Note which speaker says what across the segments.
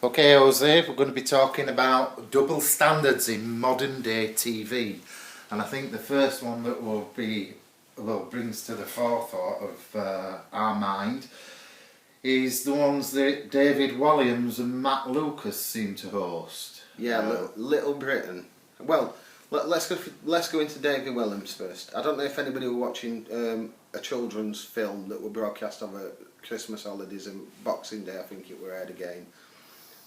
Speaker 1: Okay, Jose, we're going to be talking about double standards in modern day TV, and I think the first one that brings to the forethought of our mind is the ones that David Walliams and Matt Lucas seem to host.
Speaker 2: Yeah, Little Britain. Well, let's go into David Walliams first. I don't know if anybody were watching a children's film that were broadcast over Christmas holidays and Boxing Day. I think it were aired again,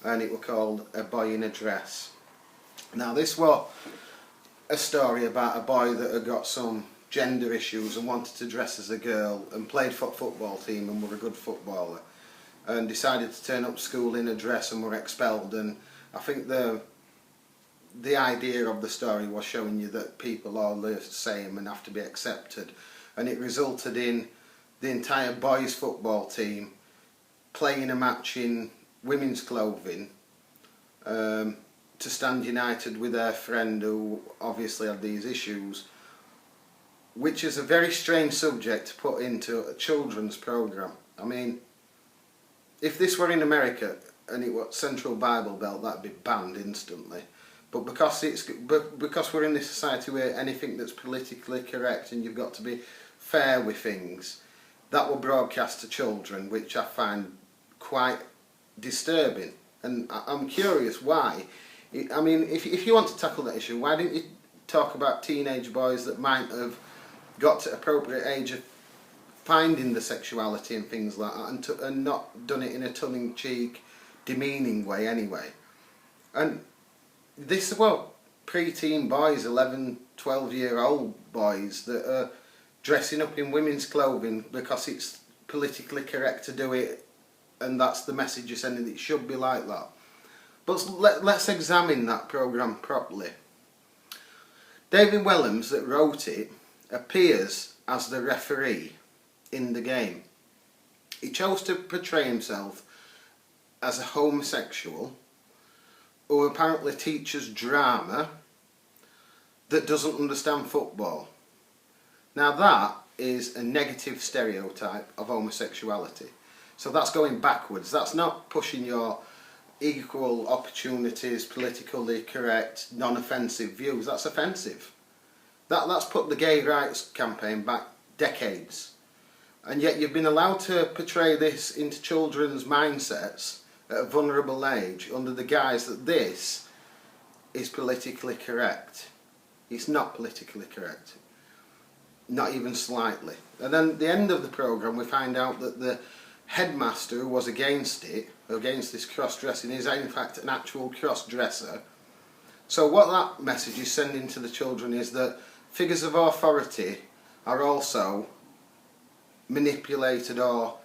Speaker 2: and it were called A Boy in a Dress. Now this was a story about a boy that had got some gender issues and wanted to dress as a girl and played for a football team and were a good footballer, and decided to turn up to school in a dress and were expelled. And I think the idea of the story was showing you that people are the same and have to be accepted, and it resulted in the entire boys football team playing a match in women's clothing to stand united with their friend who obviously had these issues, which is a very strange subject to put into a children's programme. I mean, if this were in America and it was Central Bible Belt, that'd be banned instantly. But because we're in this society where anything that's politically correct and you've got to be fair with things, that will broadcast to children, which I find quite disturbing. And I'm curious why. I mean, if you want to tackle that issue, why didn't you talk about teenage boys that might have got to appropriate age of finding the sexuality and things like that, and not done it in a tongue-in-cheek, demeaning way anyway? And this, well, pre-teen boys, 11, 12-year-old boys that are dressing up in women's clothing because it's politically correct to do it, and that's the message you're sending, it should be like that. But let's examine that programme properly. David Walliams, that wrote it, appears as the referee in the game. He chose to portray himself as a homosexual who apparently teaches drama that doesn't understand football. Now that is a negative stereotype of homosexuality. So that's going backwards. That's not pushing your equal opportunities, politically correct, non-offensive views. That's offensive. That's put the gay rights campaign back decades. And yet you've been allowed to portray this into children's mindsets at a vulnerable age under the guise that this is politically correct. It's not politically correct. Not even slightly. And then at the end of the programme we find out that the headmaster who was against it, against this cross-dressing, is in fact an actual cross-dresser. So what that message is sending to the children is that figures of authority are also manipulated or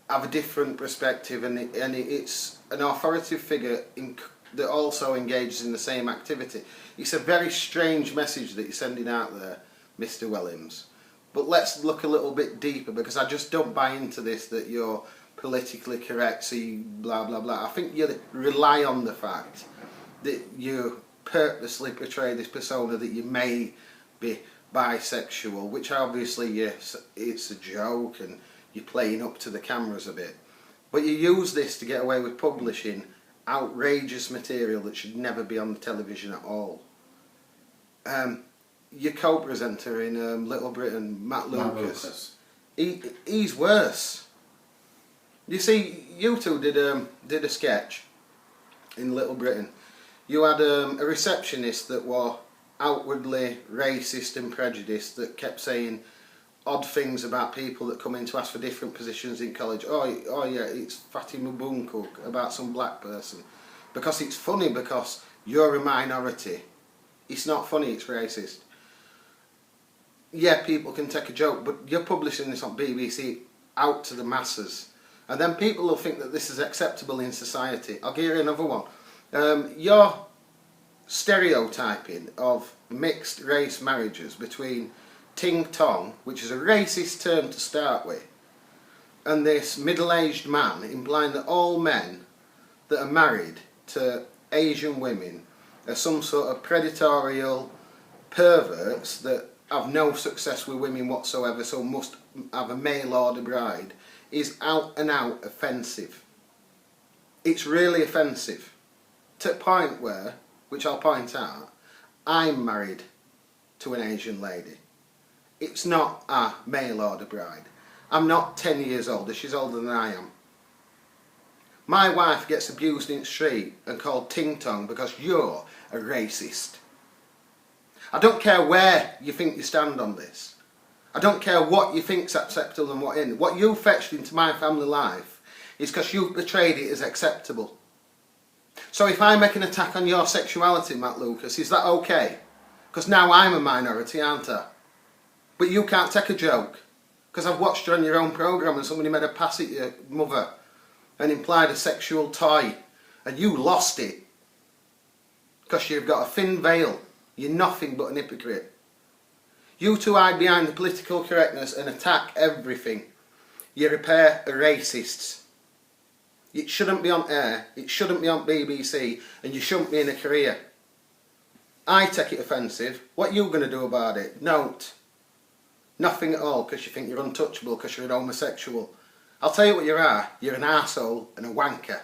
Speaker 2: have a different perspective, and it's an authoritative figure that also engages in the same activity. It's a very strange message that you're sending out there, Mr. Walliams. But let's look a little bit deeper, because I just don't buy into this that you're politically correct, so you blah blah blah. I think you rely on the fact that you purposely portray this persona that you may be bisexual, which obviously, yes, it's a joke and you're playing up to the cameras a bit. But you use this to get away with publishing outrageous material that should never be on the television at all. Your co-presenter in Little Britain, Matt Lucas. He's worse. You see, you two did a sketch in Little Britain. You had a receptionist that was outwardly racist and prejudiced, that kept saying odd things about people that come in to ask for different positions in college. Oh yeah, it's Fatima Buncook about some black person. Because it's funny, because you're a minority. It's not funny, it's racist. Yeah, people can take a joke, but you're publishing this on BBC out to the masses. And then people will think that this is acceptable in society. I'll give you another one. You're stereotyping of mixed race marriages between Ting Tong, which is a racist term to start with, and this middle-aged man, implying that all men that are married to Asian women are some sort of predatorial perverts that have no success with women whatsoever, so must have a mail order bride, is out and out offensive. It's really offensive. To the point where, which I'll point out, I'm married to an Asian lady. It's not a mail order bride. I'm not 10 years older, she's older than I am. My wife gets abused in the street and called ting tong because you're a racist. I don't care where you think you stand on this. I don't care what you think's acceptable and what isn't. What you fetched into my family life is because you've portrayed it as acceptable. So if I make an attack on your sexuality, Matt Lucas, is that okay? Because now I'm a minority, aren't I? But you can't take a joke. Because I've watched you on your own programme and somebody made a pass at your mother and implied a sexual toy. And you lost it. Because you've got a thin veil. You're nothing but an hypocrite. You two hide behind the political correctness and attack everything. You're a pair of racists. It shouldn't be on air, it shouldn't be on BBC, and you shouldn't be in a career. I take it offensive. What are you going to do about it? Note. Nothing at all, because you think you're untouchable, because you're an homosexual. I'll tell you what you are. You're an arsehole and a wanker.